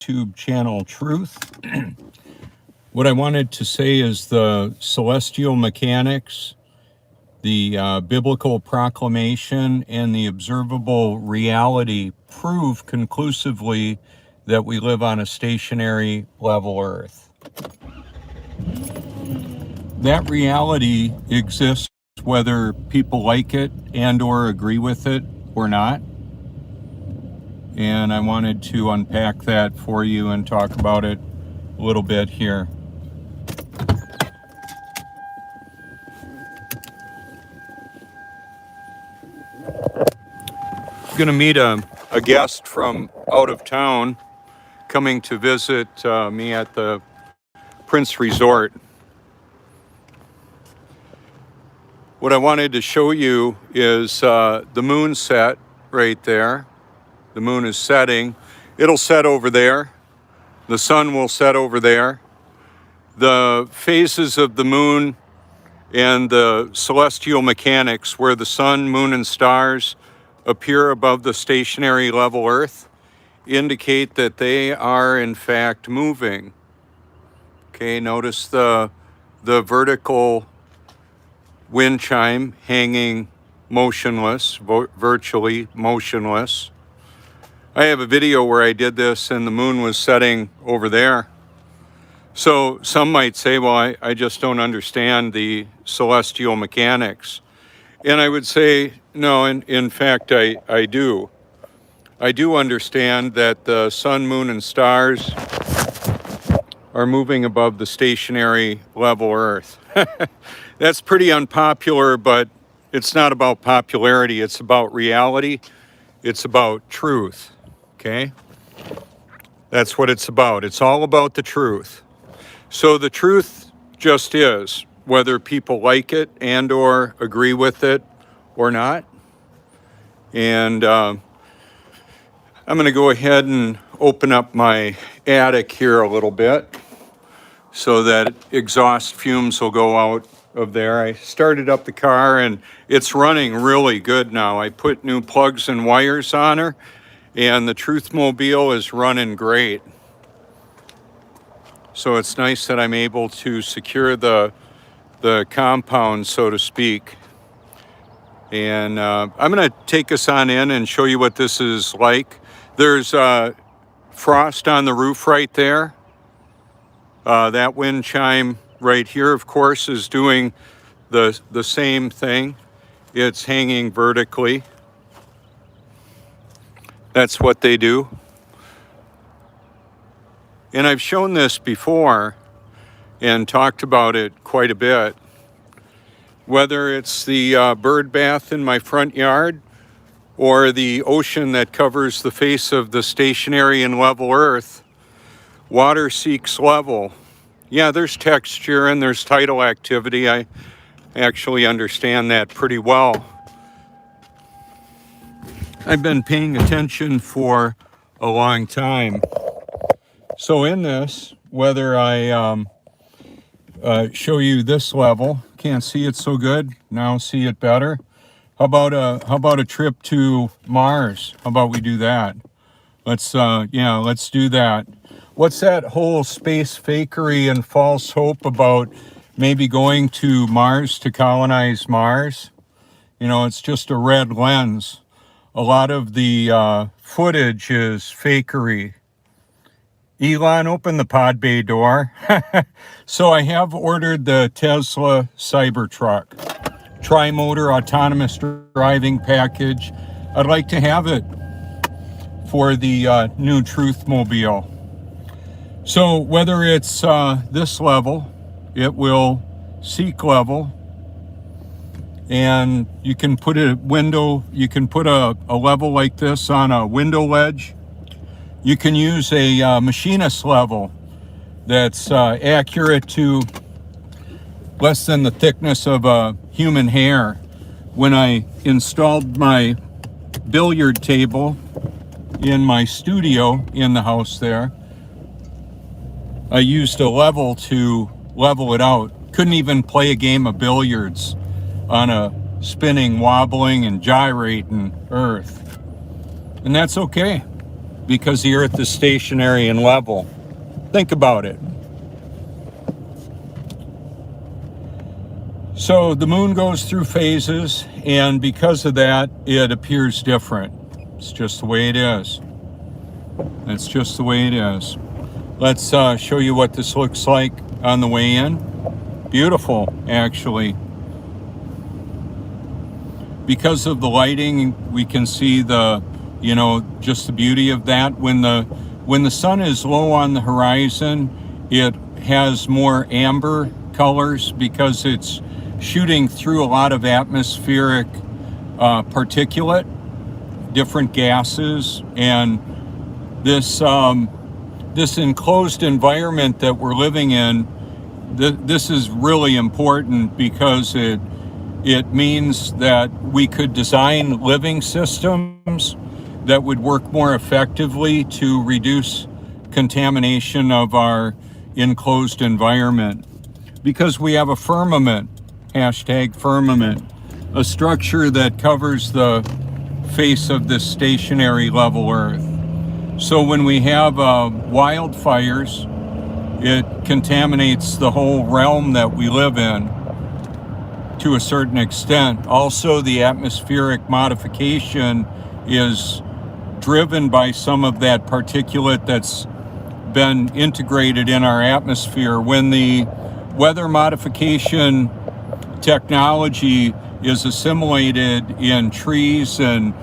YouTube channel Truth. What I wanted to say is the celestial mechanics, the biblical proclamation, and the observable reality prove conclusively that we live on a stationary level Earth. That reality exists whether people like it and or agree with it or not. And I wanted to unpack that for you and talk about it a little bit here. I'm going to meet a guest from out of town coming to visit me at the Prince Resort. What I wanted to show you is the moon set right there. The moon is setting. It'll set over there. The sun will set over there. The phases of the moon and the celestial mechanics where the sun, moon, and stars appear above the stationary level Earth indicate that they are in fact moving. Okay, notice the vertical wind chime hanging motionless, virtually motionless. I have a video where I did this and the moon was setting over there. So some might say, well, I just don't understand the celestial mechanics. And I would say, no, in fact, I do. I do understand that the sun, moon, and stars are moving above the stationary level Earth. That's pretty unpopular, but it's not about popularity. It's about reality. It's about truth. Okay? That's what it's about. It's all about the truth. So the truth just is, whether people like it and or agree with it or not. And I'm going to go ahead and open up my attic here a little bit so that exhaust fumes will go out of there. I started up the car and it's running really good now. I put new plugs and wires on her and the Truthmobile is running great. So it's nice that I'm able to secure the compound, so to speak. And I'm going to take us on in and show you what this is like. There's frost on the roof right there. That wind chime right here, of course, is doing the same thing. It's hanging vertically. That's what they do. And I've shown this before and talked about it quite a bit. Whether it's the bird bath in my front yard or the ocean that covers the face of the stationary and level Earth, water seeks level. Yeah, there's texture and there's tidal activity. I actually understand that pretty well. I've been paying attention for a long time. So in this, whether I show you this level, can't see it so good, now see it better. How about a trip to Mars? How about we do that? Let's do that. What's that whole space fakery and false hope about maybe going to Mars to colonize Mars? You know, it's just a red lens. A lot of the footage is fakery. Elon, open the pod bay door. So I have ordered the Tesla Cybertruck, tri-motor autonomous driving package. I'd like to have it for the new Truthmobile. So whether it's this level, it will seek level. And you can put a window, you can put a level like this on a window ledge. You can use a machinist level that's accurate to less than the thickness of a human hair. When I installed my billiard table in my studio in the house there, I used a level to level it out. Couldn't even play a game of billiards on a spinning, wobbling, and gyrating Earth. And that's okay, because the Earth is stationary and level. Think about it. So the moon goes through phases, and because of that, it appears different. It's just the way it is. It's just the way it is. Let's show you what this looks like on the way in. Beautiful, actually. Because of the lighting, we can see the, just the beauty of that. When the sun is low on the horizon, it has more amber colors because it's shooting through a lot of atmospheric particulate, different gases, and this enclosed environment that we're living in. This is really important because it means that we could design living systems that would work more effectively to reduce contamination of our enclosed environment. Because we have a firmament, #firmament, a structure that covers the face of this stationary level Earth. So when we have wildfires, it contaminates the whole realm that we live in to a certain extent. Also, the atmospheric modification is driven by some of that particulate that's been integrated in our atmosphere. When the weather modification technology is assimilated in trees and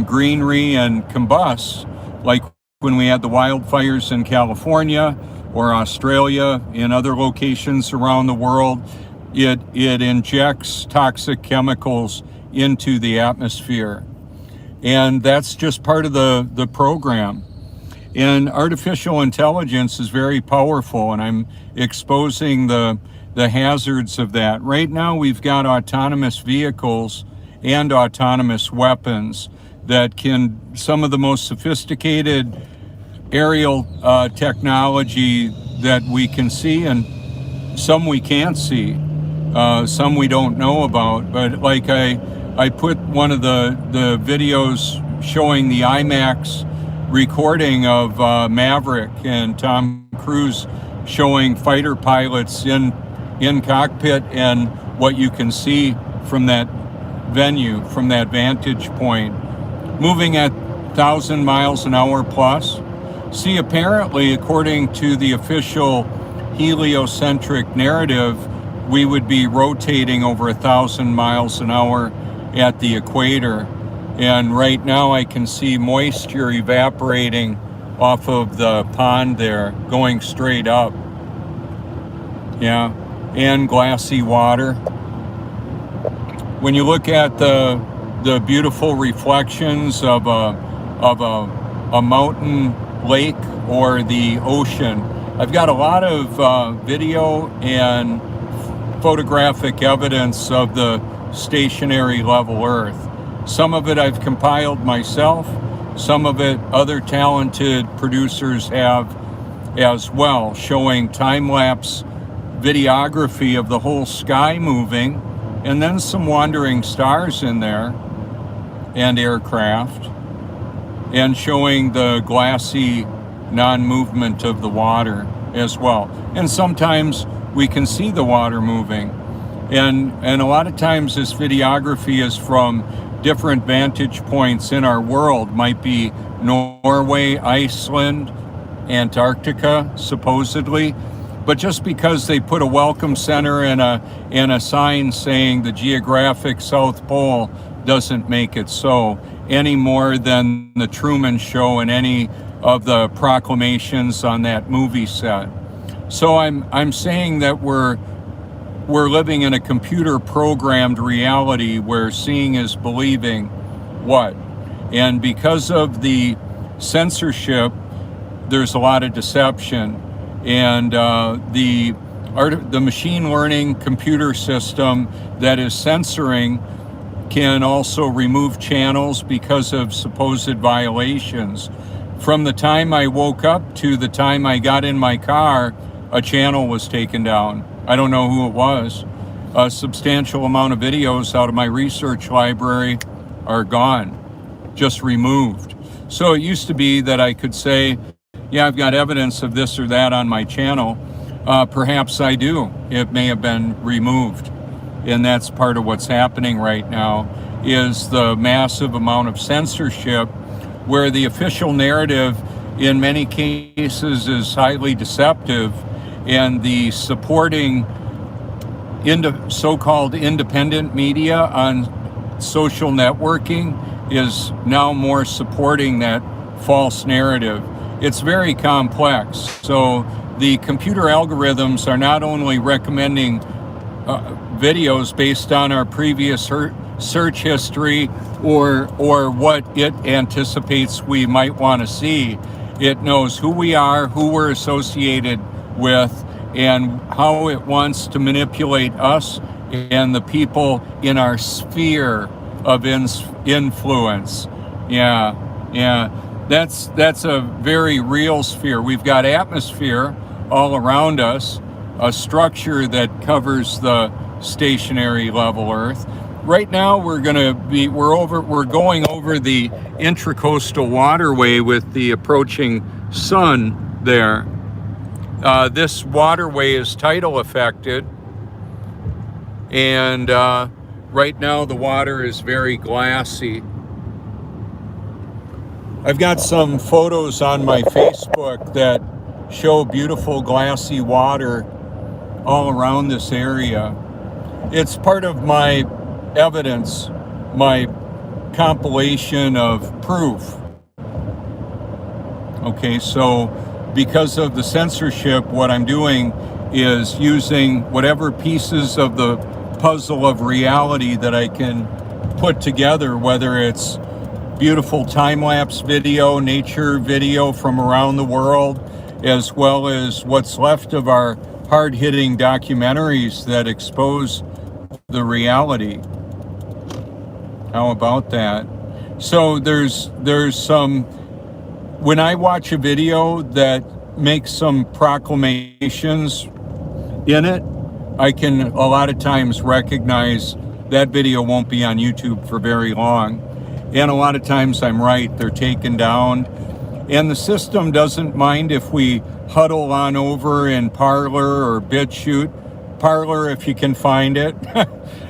greenery and combusts, like when we had the wildfires in California or Australia, in other locations around the world, it injects toxic chemicals into the atmosphere. And that's just part of the program. And artificial intelligence is very powerful, and I'm exposing the hazards of that. Right now, we've got autonomous vehicles and autonomous weapons that can, some of the most sophisticated aerial technology that we can see, and some we can't see, some we don't know about. But like I put one of the videos showing the IMAX recording of Maverick and Tom Cruise showing fighter pilots in cockpit, and what you can see from that venue, from that vantage point, moving at 1,000 miles an hour plus. See, apparently, according to the official heliocentric narrative, we would be rotating over 1,000 miles an hour at the equator. And right now I can see moisture evaporating off of the pond there, going straight up. Yeah, and glassy water. When you look at the beautiful reflections of a mountain lake or the ocean, I've got a lot of video and photographic evidence of the stationary level Earth. Some of it I've compiled myself, some of it other talented producers have as well, showing time-lapse videography of the whole sky moving, and then some wandering stars in there, and aircraft, and showing the glassy non-movement of the water as well. And sometimes we can see the water moving. And a lot of times this videography is from different vantage points in our world. Might be Norway, Iceland, Antarctica, supposedly. But just because they put a welcome center and a sign saying the geographic South Pole doesn't make it so, any more than the Truman Show and any of the proclamations on that movie set. So I'm saying that we're living in a computer programmed reality where seeing is believing. What? And because of the censorship, there's a lot of deception. And the machine learning computer system that is censoring can also remove channels because of supposed violations. From the time I woke up to the time I got in my car, a channel was taken down. I don't know who it was. A substantial amount of videos out of my research library are gone, just removed. So it used to be that I could say, yeah, I've got evidence of this or that on my channel. Perhaps I do. It may have been removed. And that's part of what's happening right now, is the massive amount of censorship, where the official narrative in many cases is highly deceptive, and the supporting so-called independent media on social networking is now more supporting that false narrative. It's very complex. So the computer algorithms are not only recommending videos based on our previous search history or what it anticipates we might want to see. It knows who we are, who we're associated with, and how it wants to manipulate us and the people in our sphere of influence. Yeah, that's a very real sphere. We've got atmosphere all around us, a structure that covers the stationary level Earth. Right now we're going over the intracoastal waterway with the approaching sun there. This waterway is tidal affected, and right now the water is very glassy. I've got some photos on my Facebook that show beautiful glassy water all around this area. It's part of my evidence, my compilation of proof. Okay, so because of the censorship, what I'm doing is using whatever pieces of the puzzle of reality that I can put together, whether it's beautiful time-lapse video, nature video from around the world, as well as what's left of our hard-hitting documentaries that expose the reality. How about that? So there's some, when I watch a video that makes some proclamations in it, I can a lot of times recognize that video won't be on YouTube for very long. And a lot of times I'm right, they're taken down. And the system doesn't mind if we huddle on over in Parler or BitChute. Parler, if you can find it.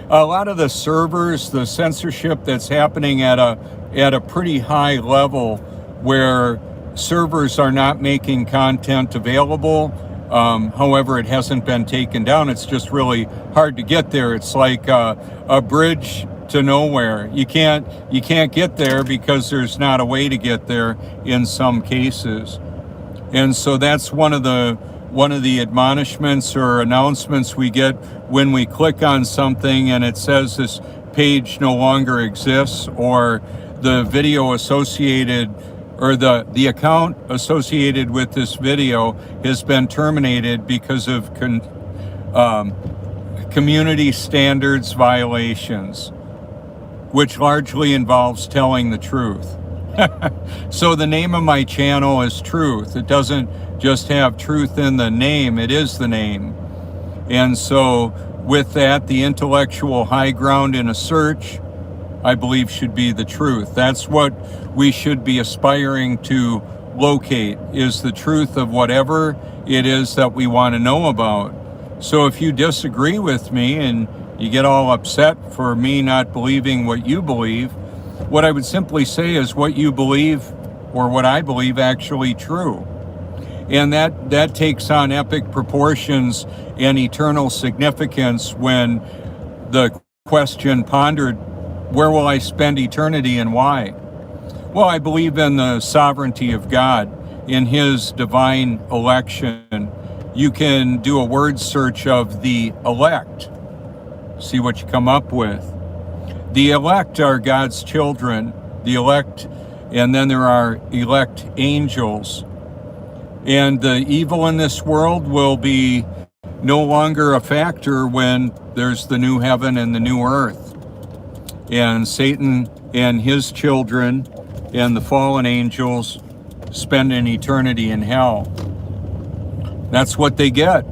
A lot of the servers, the censorship that's happening at a pretty high level, where servers are not making content available. However, it hasn't been taken down. It's just really hard to get there. It's like a bridge to nowhere. You can't get there because there's not a way to get there in some cases. And so that's one of the admonishments or announcements we get when we click on something and it says this page no longer exists, or the video associated or the account associated with this video has been terminated because of community standards violations, which largely involves telling the truth. So the name of my channel is Truth. It doesn't just have truth in the name, it is the name. And so with that, the intellectual high ground in a search, I believe, should be the truth. That's what we should be aspiring to locate, is the truth of whatever it is that we want to know about. So if you disagree with me and you get all upset for me not believing what you believe, what I would simply say is what you believe, or what I believe, actually true. And that takes on epic proportions and eternal significance when the question pondered, where will I spend eternity and why? Well, I believe in the sovereignty of God, in His divine election. You can do a word search of the elect, see what you come up with. The elect are God's children, the elect, and then there are elect angels. And the evil in this world will be no longer a factor when there's the new heaven and the new earth. And Satan and his children and the fallen angels spend an eternity in hell. That's what they get.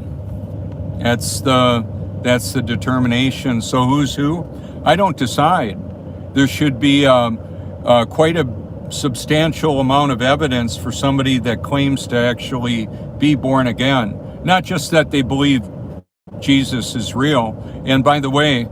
That's the determination. So who's who? I don't decide. There should be quite a substantial amount of evidence for somebody that claims to actually be born again. Not just that they believe Jesus is real. And by the way,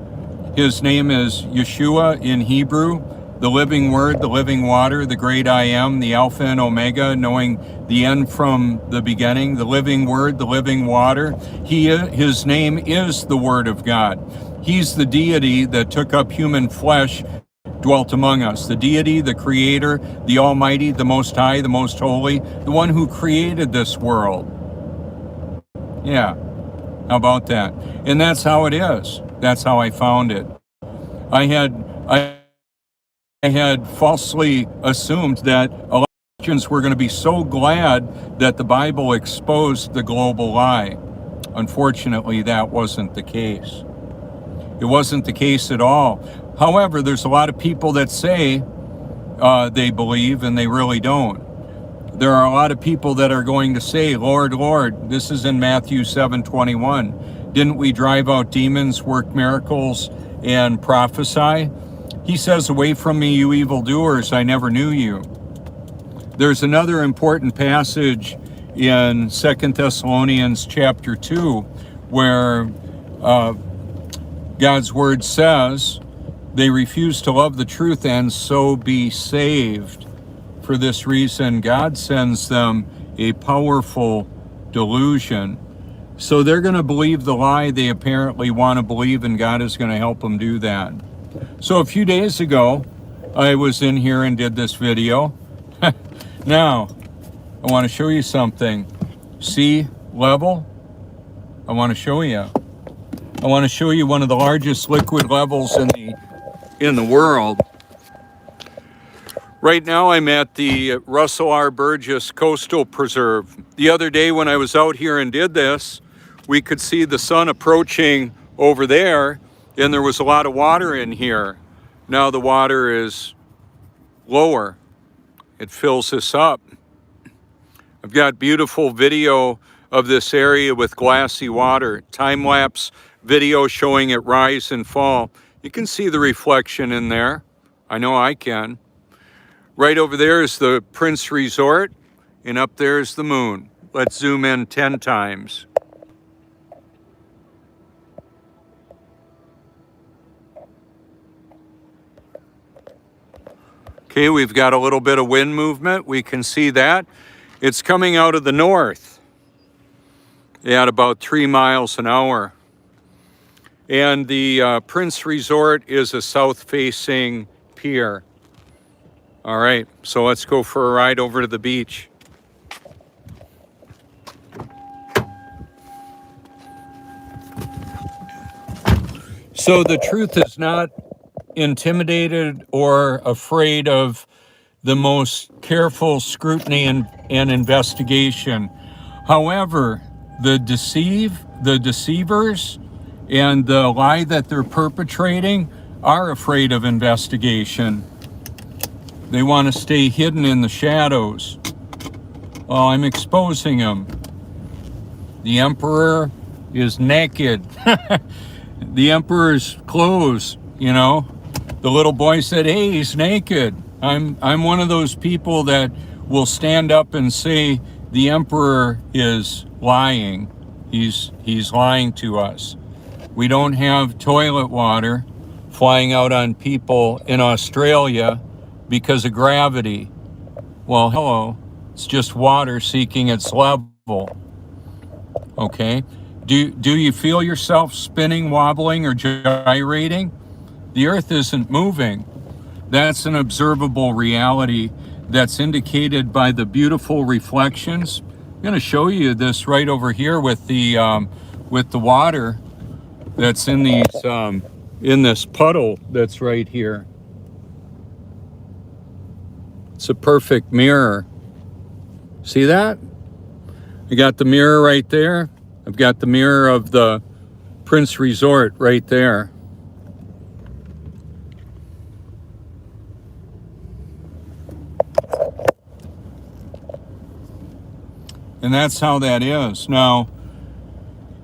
his name is Yeshua in Hebrew, the living word, the living water, the great I am, the Alpha and Omega, knowing the end from the beginning, the living word, the living water. His name is the Word of God. He's the deity that took up human flesh, dwelt among us. The deity, the creator, the almighty, the most high, the most holy, the one who created this world. Yeah, how about that? And that's how it is. That's how I found it. I had falsely assumed that a lot of Christians were going to be so glad that the Bible exposed the global lie. Unfortunately, that wasn't the case. It wasn't the case at all. However, there's a lot of people that say they believe and they really don't. There are a lot of people that are going to say, Lord, Lord, this is in Matthew 7:21. Didn't we drive out demons, work miracles, and prophesy? He says, away from me, you evildoers, I never knew you. There's another important passage in 2 Thessalonians chapter 2 where God's word says, they refuse to love the truth and so be saved. For this reason, God sends them a powerful delusion. So they're going to believe the lie they apparently want to believe, and God is going to help them do that. So a few days ago, I was in here and did this video. Now, I want to show you something. Sea level, I want to show you. I want to show you one of the largest liquid levels in the world. Right now I'm at the Russell R. Burgess Coastal Preserve. The other day when I was out here and did this, we could see the sun approaching over there, and there was a lot of water in here. Now the water is lower. It fills this up. I've got beautiful video of this area with glassy water, time-lapse video showing it rise and fall. You can see the reflection in there. I know I can. Right over there is the Prince Resort, and up there is the moon. Let's zoom in 10 times. Okay, we've got a little bit of wind movement. We can see that. It's coming out of the north at about 3 miles an hour. And the Prince Resort is a south-facing pier. All right, so let's go for a ride over to the beach. So the truth is not intimidated or afraid of the most careful scrutiny and investigation. However, the deceivers and the lie that they're perpetrating are afraid of investigation. They want to stay hidden in the shadows. Oh, I'm exposing them. The emperor is naked. The emperor's clothes, you know. The little boy said, hey, he's naked. I'm one of those people that will stand up and say the emperor is lying. He's lying to us. We don't have toilet water flying out on people in Australia because of gravity. Well, hello, it's just water seeking its level. Okay, do you feel yourself spinning, wobbling, or gyrating? The earth isn't moving. That's an observable reality that's indicated by the beautiful reflections. I'm going to show you this right over here with the water that's in these in this puddle that's right here. It's a perfect mirror. See that? I got the mirror right there. I've got the mirror of the Prince Resort right there. And that's how that is. Now,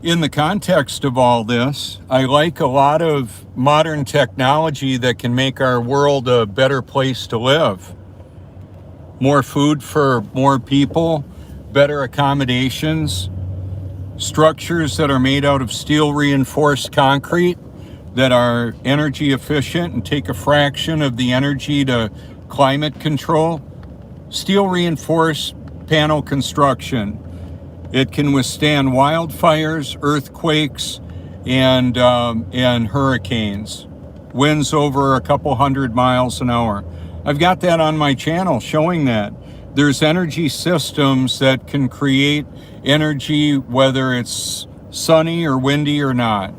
in the context of all this, I like a lot of modern technology that can make our world a better place to live. more food for more people, better accommodations, structures that are made out of steel reinforced concrete that are energy efficient and take a fraction of the energy to climate control. Steel reinforced panel construction. It can withstand wildfires, earthquakes, and hurricanes. Winds over a couple 100 miles an hour. I've got that on my channel showing that. There's energy systems that can create energy whether it's sunny or windy or not.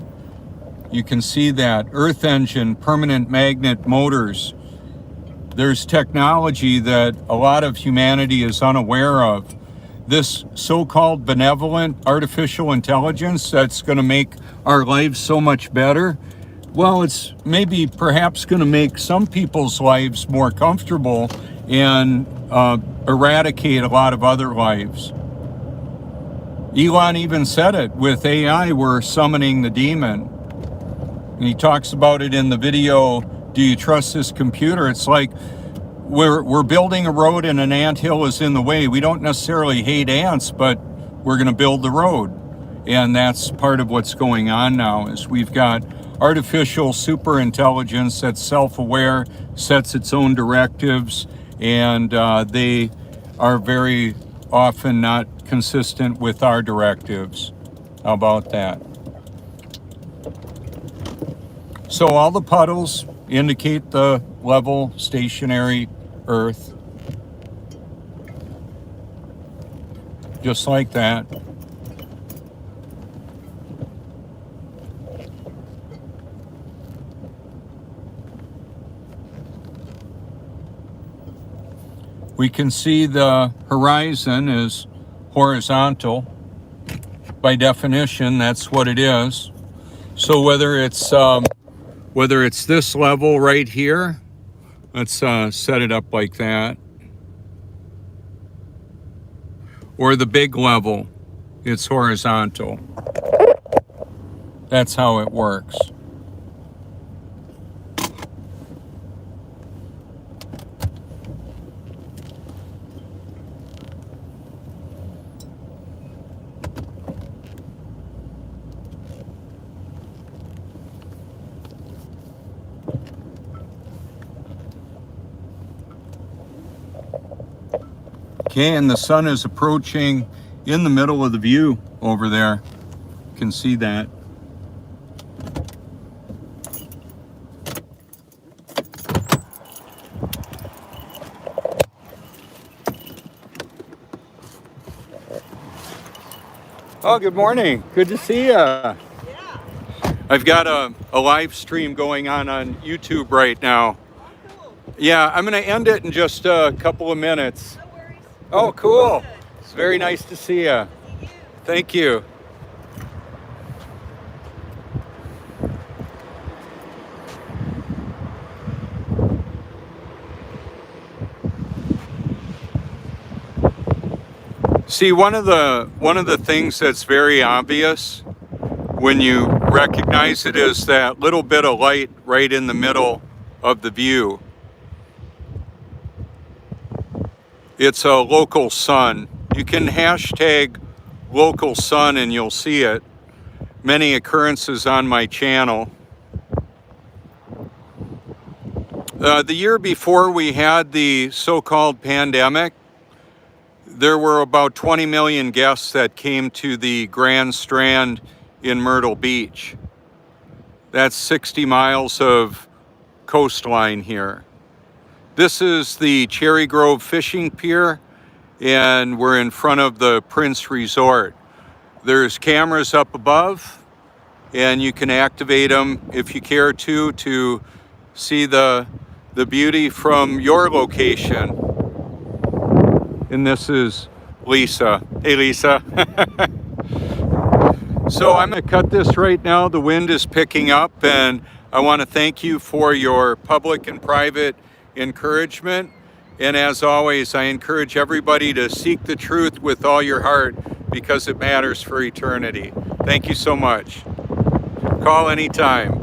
You can see that. Earth engine, permanent magnet motors. There's technology that a lot of humanity is unaware of. This so-called benevolent artificial intelligence that's going to make our lives so much better, well, it's maybe perhaps going to make some people's lives more comfortable and eradicate a lot of other lives. Elon even said it, with AI, we're summoning the demon. And he talks about it in the video, Do You Trust This Computer? It's like we're building a road and an anthill is in the way. We don't necessarily hate ants, but we're going to build the road. And that's part of what's going on now, is we've got artificial super intelligence that's self-aware, sets its own directives, and they are very often not consistent with our directives. How about that? So all the puddles indicate the level, stationary Earth. Just like that. We can see the horizon is horizontal. By definition, that's what it is. So whether it's this level right here, let's set it up like that, or the big level, it's horizontal. That's how it works. Okay, and the sun is approaching in the middle of the view over there. You can see that. Oh, good morning. Good to see you. Yeah. I've got a live stream going on YouTube right now. Yeah, I'm going to end it in just a couple of minutes. No worries. Oh, cool. It's very nice to see you. Thank you. See, one of the things that's very obvious when you recognize it is that little bit of light right in the middle of the view. It's a local sun. You can hashtag local sun and you'll see it. Many occurrences on my channel. The year before we had the so-called pandemic, there were about 20 million guests that came to the Grand Strand in Myrtle Beach. That's 60 miles of coastline here. This is the Cherry Grove Fishing Pier, and we're in front of the Prince Resort. There's cameras up above, and you can activate them if you care to see the beauty from your location. And this is Lisa. Hey, Lisa. So I'm going to cut this right now. The wind is picking up, and I want to thank you for your public and private encouragement. And as always, I encourage everybody to seek the truth with all your heart because it matters for eternity. Thank you so much. Call anytime.